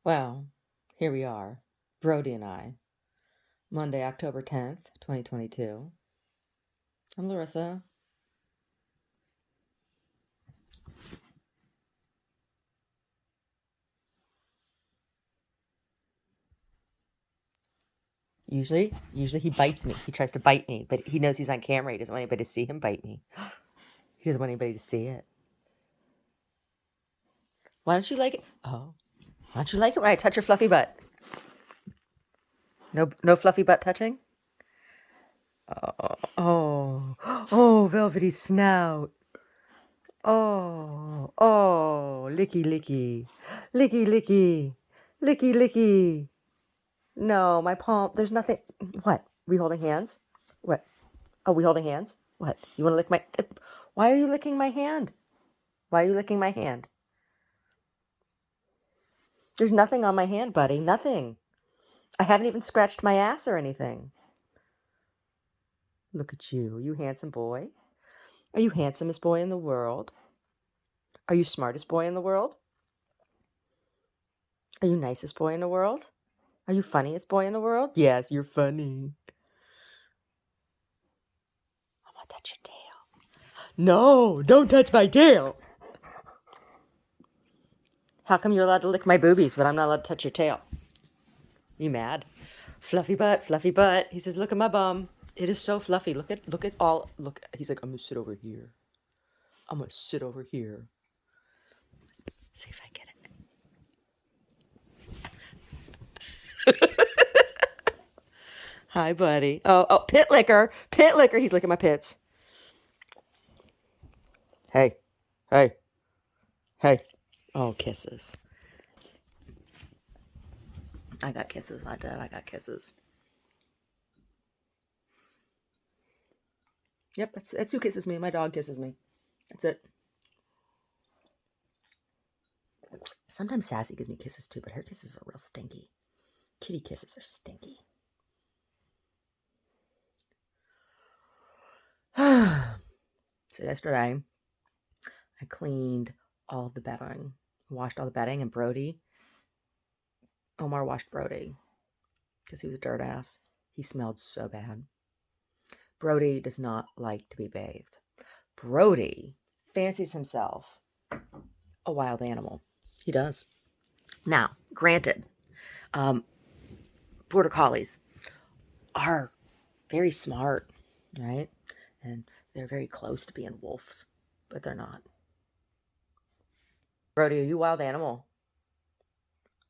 Well, here we are, Brody and I, Monday, October 10th, 2022. I'm Larissa. Usually he bites me. He tries to bite me, but he knows he's on camera. He doesn't want anybody to see him bite me. He doesn't want anybody to see it. Why don't you like it? Oh, why don't you like it when I touch your fluffy butt? No fluffy butt touching? Oh, velvety snout. Licky, licky. Licky, licky. Licky, licky. No, my palm. There's nothing. What? We holding hands? What? Oh, we holding hands? What? You want to lick my. Why are you licking my hand? Why are you licking my hand? There's nothing on my hand, buddy. Nothing. I haven't even scratched my ass or anything. Look at you. Are you handsome boy? Are you handsomest boy in the world? Are you smartest boy in the world? Are you nicest boy in the world? Are you funniest boy in the world? Yes, you're funny. I'm gonna touch your tail. No, don't touch my tail. How come you're allowed to lick my boobies, but I'm not allowed to touch your tail? You mad? Fluffy butt, fluffy butt. He says, look at my bum. It is so fluffy. Look at all. Look. He's like, I'm gonna sit over here. I'm gonna sit over here. See if I get it. Hi, buddy. Oh, pit licker. Pit licker. He's licking my pits. Hey. Hey. Hey. Oh, kisses. I got kisses. I did. I got kisses. Yep, that's who kisses me. My dog kisses me. That's it. Sometimes Sassy gives me kisses too, but her kisses are real stinky. Kitty kisses are stinky. So yesterday, I cleaned all of the bedding, washed all the bedding, and Omar washed Brody because he was a dirt ass. He smelled so bad. Brody does not like to be bathed. Brody fancies himself a wild animal. He does. Now, granted, border collies are very smart, right? And they're very close to being wolves, but they're not. Brody, are you a wild animal?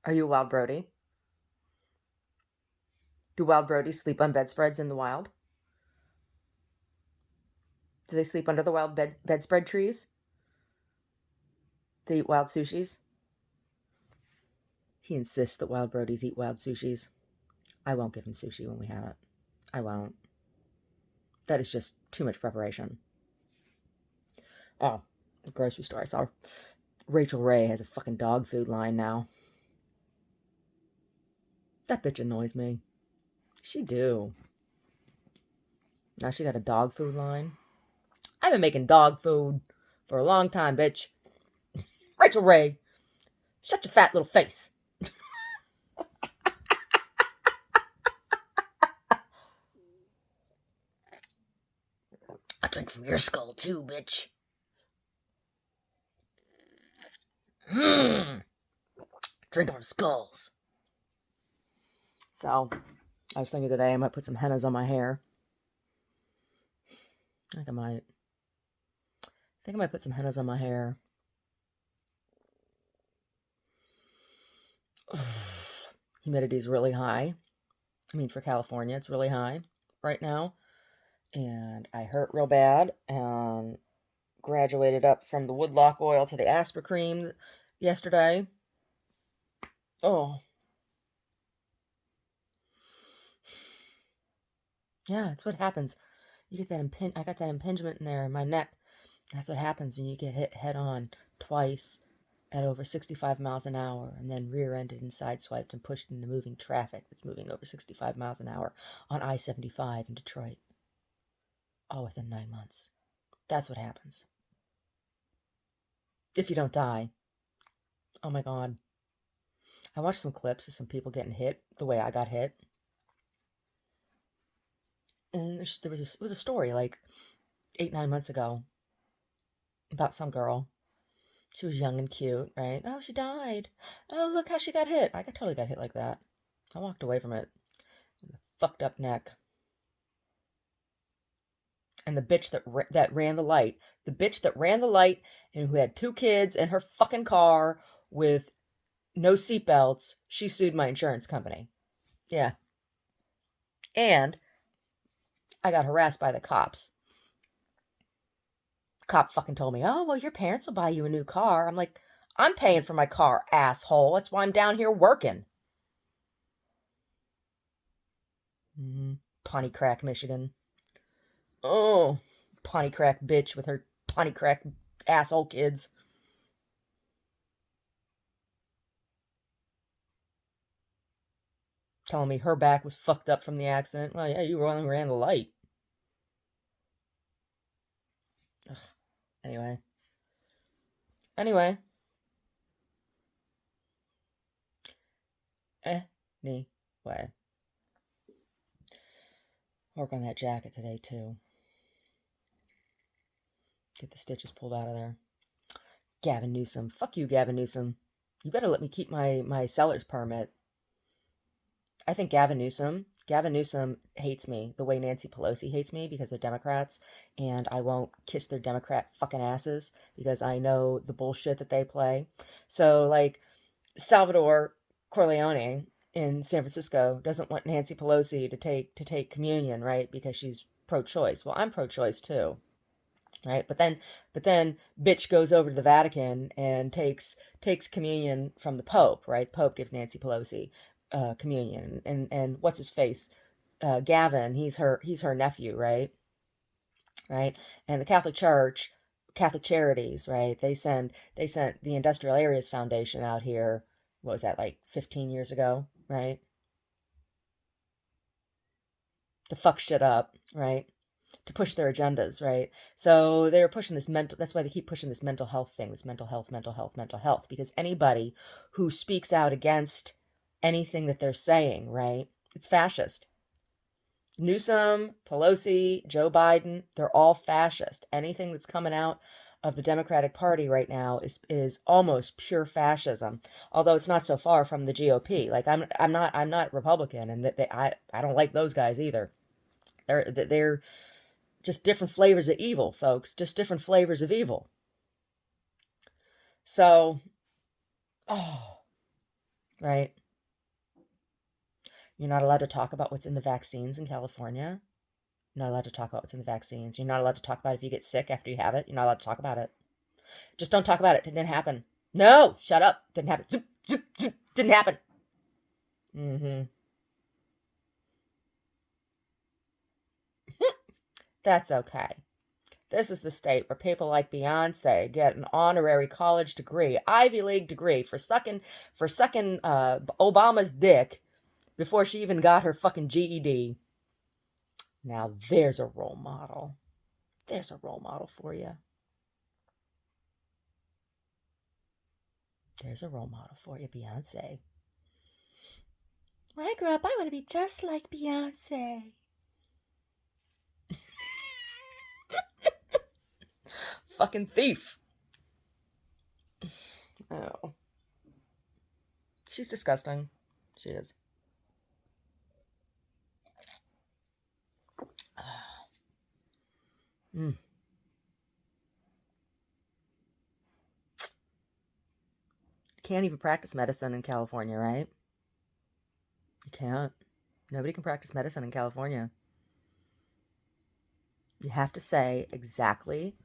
Are you a wild Brody? Do wild Brodies sleep on bedspreads in the wild? Do they sleep under the wild bedspread trees? They eat wild sushis? He insists that wild Brodies eat wild sushis. I won't give him sushi when we have it. I won't. That is just too much preparation. Oh, the grocery store. I saw Rachel Ray has a fucking dog food line now. That bitch annoys me. She do. Now she got a dog food line. I've been making dog food for a long time, bitch. Rachel Ray, shut your fat little face. I drink from your skull too, bitch. Drink from skulls. So, I was thinking today I might put some hennas on my hair. I think I might put some hennas on my hair. Humidity is really high. I mean, for California, it's really high right now. And I hurt real bad and graduated up from the woodlock oil to the Aspercream yesterday. Oh. Yeah, it's what happens. You get that I got that impingement in there in my neck. That's what happens when you get hit head on twice at over 65 miles an hour and then rear-ended and sideswiped and pushed into moving traffic that's moving over 65 miles an hour on I-75 in Detroit. All within 9 months. That's what happens. If you don't die. Oh my God. I watched some clips of some people getting hit the way I got hit. And it was a story like 8, 9 months ago about some girl. She was young and cute, right? Oh, she died. Oh, look how she got hit. Totally got hit like that. I walked away from it with a fucked up neck. And the bitch that ran the light, and who had 2 kids in her fucking car with no seatbelts, she sued my insurance company. Yeah. And I got harassed by the cops. Cop fucking told me, oh, well, your parents will buy you a new car. I'm like, I'm paying for my car, asshole. That's why I'm down here working. Pontycrack, Michigan. Oh, Pontycrack bitch with her Pontycrack asshole kids. Telling me her back was fucked up from the accident. Well, yeah, you ran the light. Ugh. Anyway. Anyway. Work on that jacket today, too. Get the stitches pulled out of there. Gavin Newsom. Fuck you, Gavin Newsom. You better let me keep my seller's permit. I think Gavin Newsom hates me the way Nancy Pelosi hates me because they're Democrats, and I won't kiss their Democrat fucking asses because I know the bullshit that they play. So, like, Salvador Corleone in San Francisco doesn't want Nancy Pelosi to take communion, right? Because she's pro-choice. Well, I'm pro-choice too. Right, but then bitch goes over to the Vatican and takes communion from the Pope. Right, the Pope gives Nancy Pelosi communion, and what's his face, Gavin. He's her nephew. Right, and the Catholic Church, Catholic Charities. Right, they sent the Industrial Areas Foundation out here. What was that, like 15 years ago? Right, to fuck shit up. Right, to push their agendas, right? So they're pushing this that's why they keep pushing this mental health thing, this mental health, because anybody who speaks out against anything that they're saying, right? It's fascist. Newsom, Pelosi, Joe Biden, they're all fascist. Anything that's coming out of the Democratic Party right now is almost pure fascism, although it's not so far from the GOP. Like I'm not Republican, and I don't like those guys either. They're just different flavors of evil, folks. Just different flavors of evil. So, right. You're not allowed to talk about what's in the vaccines in California. You're not allowed to talk about what's in the vaccines. You're not allowed to talk about if you get sick after you have it. You're not allowed to talk about it. Just don't talk about it. It didn't happen. No, shut up. Didn't happen. Didn't happen. That's okay. This is the state where people like Beyonce get an honorary college degree, Ivy League degree, for sucking Obama's dick before she even got her fucking GED. Now there's a role model. There's a role model for you. There's a role model for you, Beyonce. When I grow up, I want to be just like Beyonce. Fucking thief. Oh. She's disgusting. She is. Mm. Can't even practice medicine in California, right? You can't. Nobody can practice medicine in California. You have to say exactly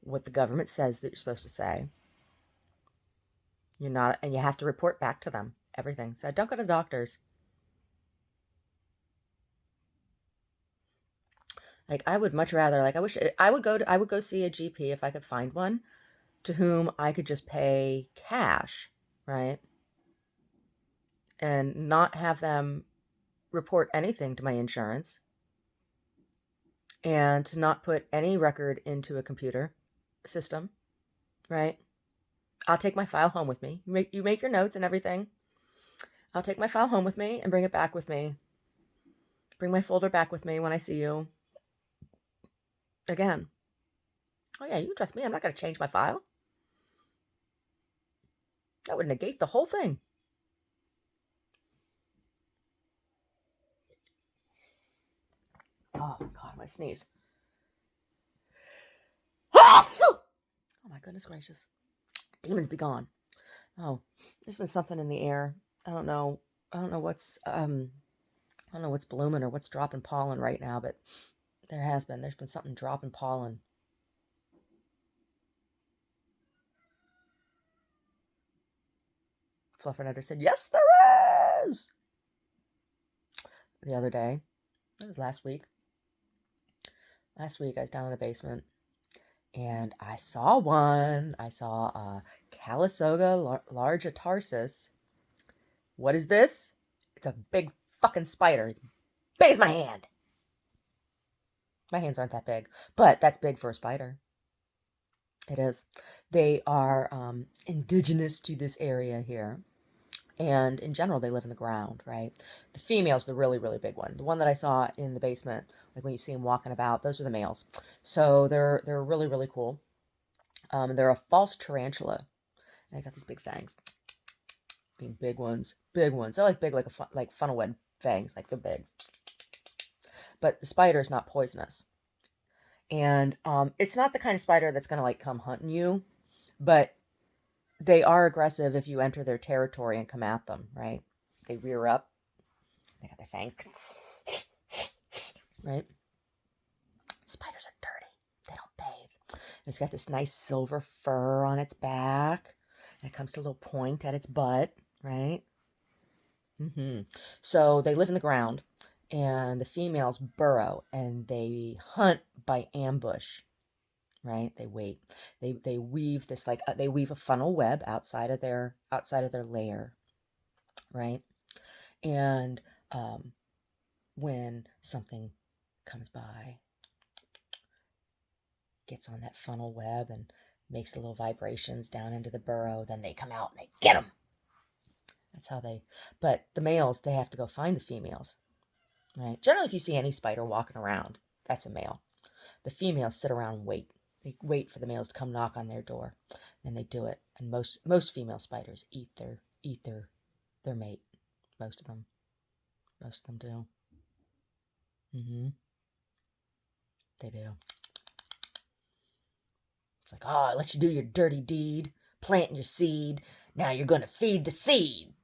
what the government says that you're supposed to say. You're not, and you have to report back to them everything. So don't go to the doctors. Like, I would much rather, like, I would go see a GP if I could find one to whom I could just pay cash, right? And not have them report anything to my insurance, and to not put any record into a computer system, right? I'll take my file home with me. You make your notes and everything. I'll take my file home with me and bring it back with me. Bring my folder back with me when I see you again. Oh, yeah, you can trust me. I'm not going to change my file. That would negate the whole thing. Oh, God, my sneeze. Oh, my goodness gracious. Demons be gone. Oh, there's been something in the air. I don't know what's blooming or what's dropping pollen right now, but there's been something dropping pollen. Fluffernutter said, yes, there is. The other day, it was last week. Last week, I was down in the basement, and I saw one. I saw a Calisoga largitarsis. What is this? It's a big fucking spider. It's big as my hand. My hands aren't that big, but that's big for a spider. It is. They are indigenous to this area here. And in general, they live in the ground, right? The female's the really, really big one. The one that I saw in the basement, like when you see them walking about, those are the males. So they're really, really cool. They're a false tarantula. And they got these big fangs. Being big ones. Big ones. They're like big, like funnel web fangs. Like they're big. But the spider is not poisonous. And it's not the kind of spider that's going to like come hunting you. But they are aggressive if you enter their territory and come at them, right? They rear up. They got their fangs. Right? Spiders are dirty. They don't bathe. And it's got this nice silver fur on its back. And it comes to a little point at its butt, right? So they live in the ground. And the females burrow. And they hunt by ambush. Right? They wait. They weave this they weave a funnel web outside of their lair, right? And when something comes by, gets on that funnel web and makes the little vibrations down into the burrow, then they come out and they get them. That's how they. But the males, they have to go find the females, right? Generally, if you see any spider walking around, that's a male. The females sit around and wait. They wait for the males to come knock on their door, and they do it. And most female spiders eat their mate. Most of them do. They do. It's like, oh, I let you do your dirty deed, planting your seed. Now you're gonna feed the seed.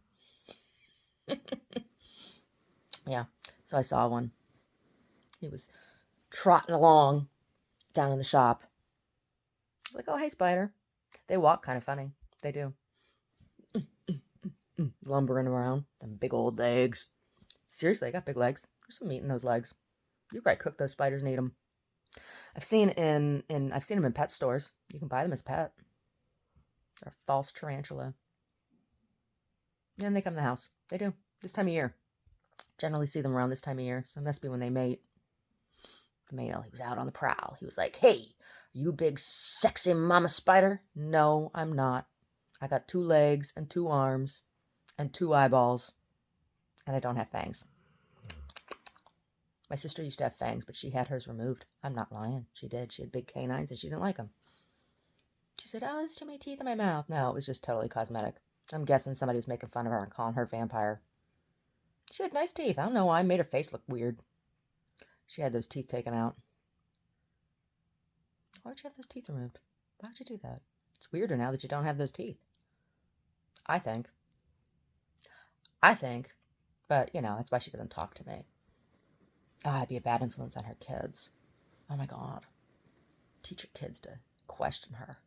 Yeah. So I saw one. He was trotting along down in the shop. Like, oh, hey, spider. They walk kind of funny. They do. Lumbering around. Them big old legs. Seriously, I got big legs. There's some meat in those legs. You probably cook those spiders and eat them. I've seen them in pet stores. You can buy them as a pet. They're a false tarantula. And they come to the house. They do. This time of year. Generally see them around this time of year. So it must be when they mate. The male, he was out on the prowl. He was like, hey, you big sexy mama spider? No, I'm not. I got 2 legs and 2 arms and 2 eyeballs. And I don't have fangs. My sister used to have fangs, but she had hers removed. I'm not lying. She did. She had big canines and she didn't like them. She said, oh, there's too many teeth in my mouth. No, it was just totally cosmetic. I'm guessing somebody was making fun of her and calling her vampire. She had nice teeth. I don't know why. I made her face look weird. She had those teeth taken out. Why would you have those teeth removed? Why would you do that? It's weirder now that you don't have those teeth. I think. But, that's why she doesn't talk to me. I'd be a bad influence on her kids. Oh, my God. Teach your kids to question her.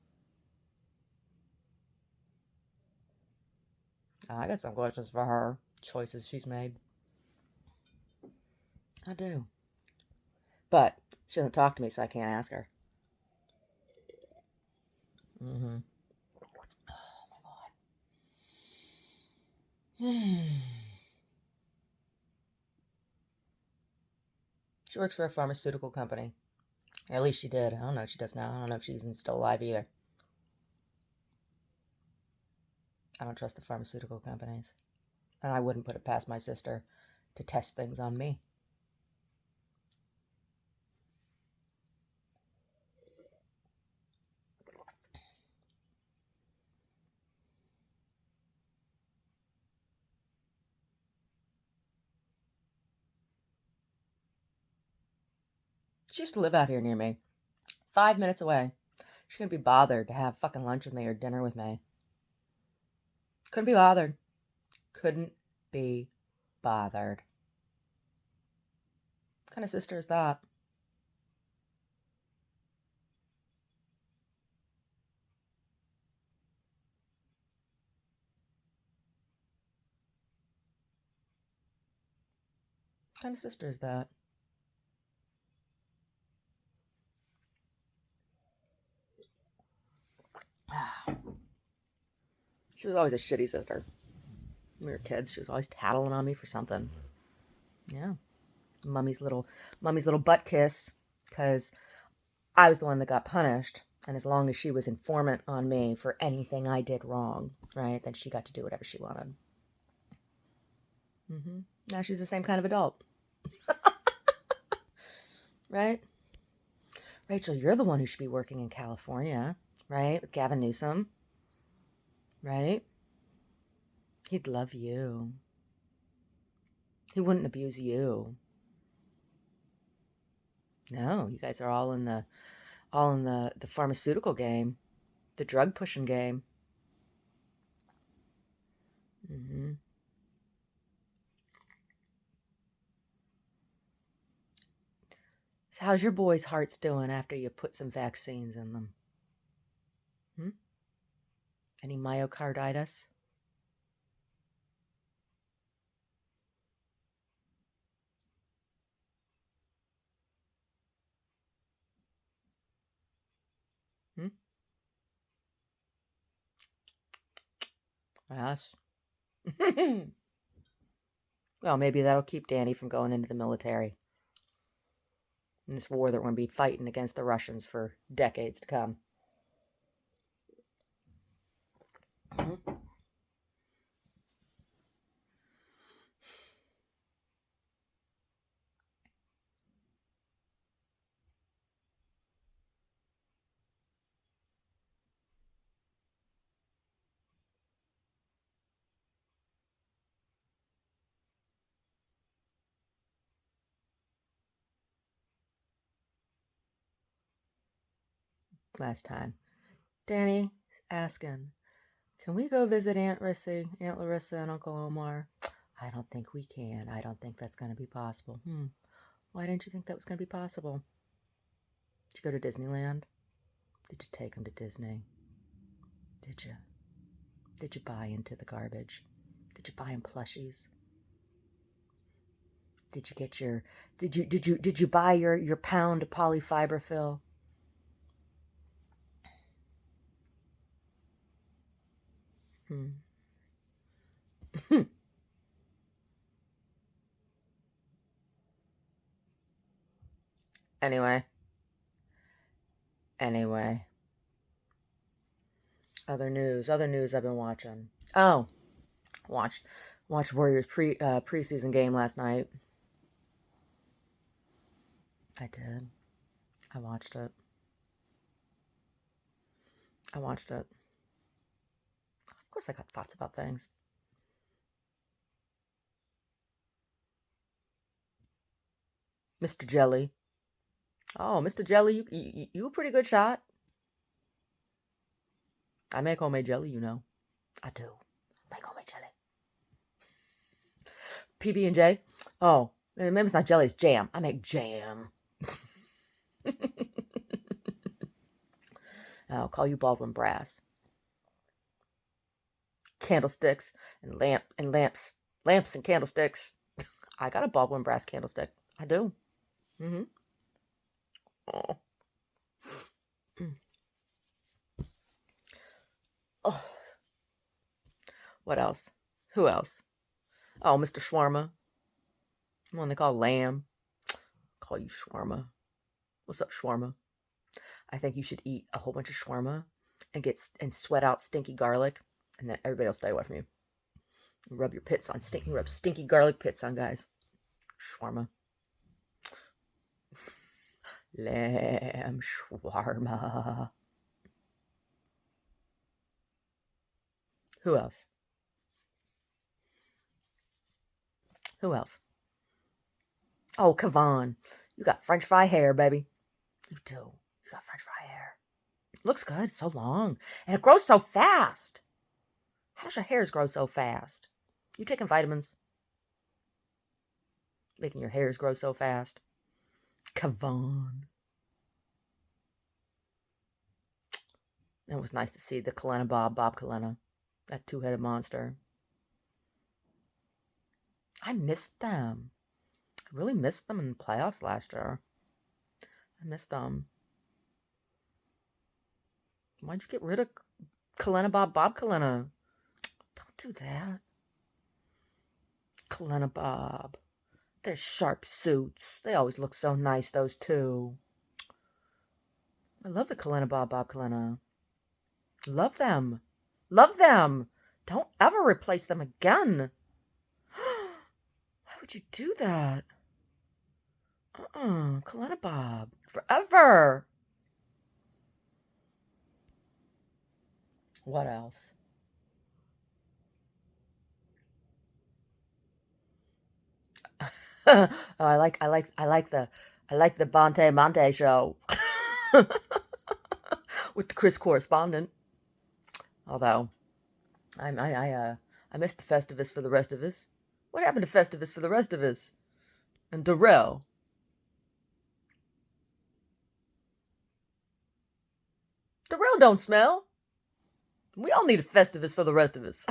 I got some questions for her. Choices she's made. I do. But she doesn't talk to me, so I can't ask her. Oh, my God. She works for a pharmaceutical company. Or at least she did. I don't know what she does now. I don't know if she's still alive either. I don't trust the pharmaceutical companies. And I wouldn't put it past my sister to test things on me. She used to live out here near me, 5 minutes away. She couldn't be bothered to have fucking lunch with me or dinner with me. Couldn't be bothered. Couldn't be bothered. What kind of sister is that? What kind of sister is that? She was always a shitty sister. When we were kids, she was always tattling on me for something. Yeah. Mummy's little butt kiss, because I was the one that got punished. And as long as she was informant on me for anything I did wrong, right, then she got to do whatever she wanted. Now she's the same kind of adult. Right? Rachel, you're the one who should be working in California, right? With Gavin Newsom, right? He'd love you. He wouldn't abuse you. No, you guys are all in the pharmaceutical game, the drug pushing game. So how's your boys' hearts doing after you put some vaccines in them? Any myocarditis? Yes. Well, maybe that'll keep Danny from going into the military in this war that we're going to be fighting against the Russians for decades to come. Last time, Danny asking, can we go visit Aunt Larissa, and Uncle Omar? I don't think we can. I don't think that's going to be possible. Why didn't you think that was going to be possible? Did you go to Disneyland? Did you take them to Disney? Did you? Did you buy into the garbage? Did you buy them plushies? Did you get your? Did you buy your pound of polyfiber fill? Anyway. Other news I've been watching. Oh, watched Warriors preseason game last night. I did. I watched it. Of course I got thoughts about things. Mr. Jelly. Oh, Mr. Jelly, you a pretty good shot. I make homemade jelly, you know. I do. Make homemade jelly. PB&J? Oh, maybe it's not jelly, it's jam. I make jam. I'll call you Baldwin Brass. Candlesticks and lamps. Lamps and candlesticks. I got a Baldwin Brass candlestick. I do. Oh. Oh. What else? Who else? Oh, Mr. Shawarma. One they call Lamb. Call you Shawarma. What's up, Shawarma? I think you should eat a whole bunch of shawarma and sweat out stinky garlic, and then everybody will stay away from you. Rub your pits on. Rub stinky garlic pits on, guys. Shawarma. Lamb shawarma. Who else? Who else? Oh, Kavan. You got French fry hair, baby. You do. You got French fry hair. Looks good. It's so long. And it grows so fast. How does your hairs grow so fast? You taking vitamins? Making your hairs grow so fast. Kavan. It was nice to see the Kalena Bob Kalena. That two-headed monster. I missed them. I really missed them in the playoffs last year. I missed them. Why'd you get rid of Kalena Bob Kalena? Don't do that. Kalena Bob. Their sharp suits. They always look so nice, those two. I love the Kalena Bob Kalena. Love them. Love them. Don't ever replace them again. Why would you do that? Kalena Bob. Forever. What else? Oh, I like the Bonte show with the Chris correspondent. Although I missed the Festivus for the rest of us. What happened to Festivus for the rest of us? And Darrell. Darrell don't smell. We all need a Festivus for the rest of us.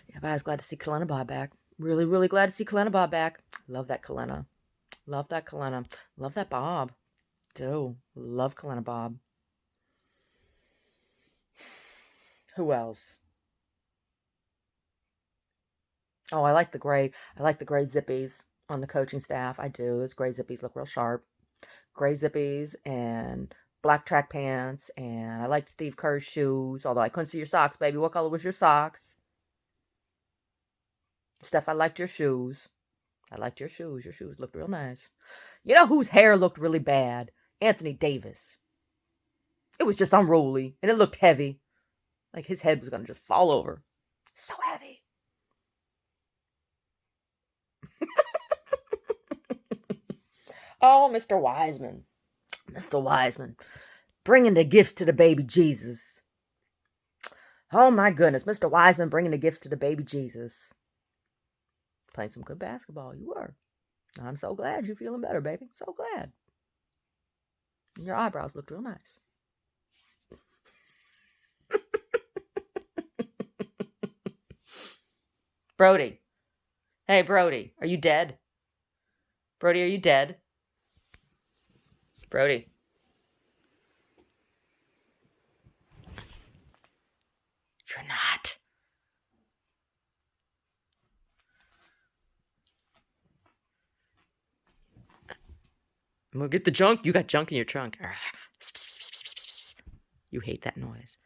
Yeah, but I was glad to see Kalena Bob back. Really, really glad to see Kalena Bob back. Love that Kalena. Love that Kalena. Love that Bob. Do. Love Kalena Bob. Who else? Oh, I like the gray. I like the gray zippies on the coaching staff. I do. Those gray zippies look real sharp. Gray zippies and black track pants. And I liked Steve Kerr's shoes. Although I couldn't see your socks, baby. What color was your socks? Steph, I liked your shoes. I liked your shoes. Your shoes looked real nice. You know whose hair looked really bad? Anthony Davis. It was just unruly. And it looked heavy. Like his head was going to just fall over. So heavy. Oh, Mr. Wiseman. Mr. Wiseman. Bringing the gifts to the baby Jesus. Oh, my goodness. Mr. Wiseman bringing the gifts to the baby Jesus. Playing some good basketball. You were. I'm so glad you're feeling better, baby. So glad. And your eyebrows looked real nice. Brody. Hey, Brody. Are you dead? Brody, are you dead? Brody. You're not. I'm gonna get the junk. You got junk in your trunk. You hate that noise.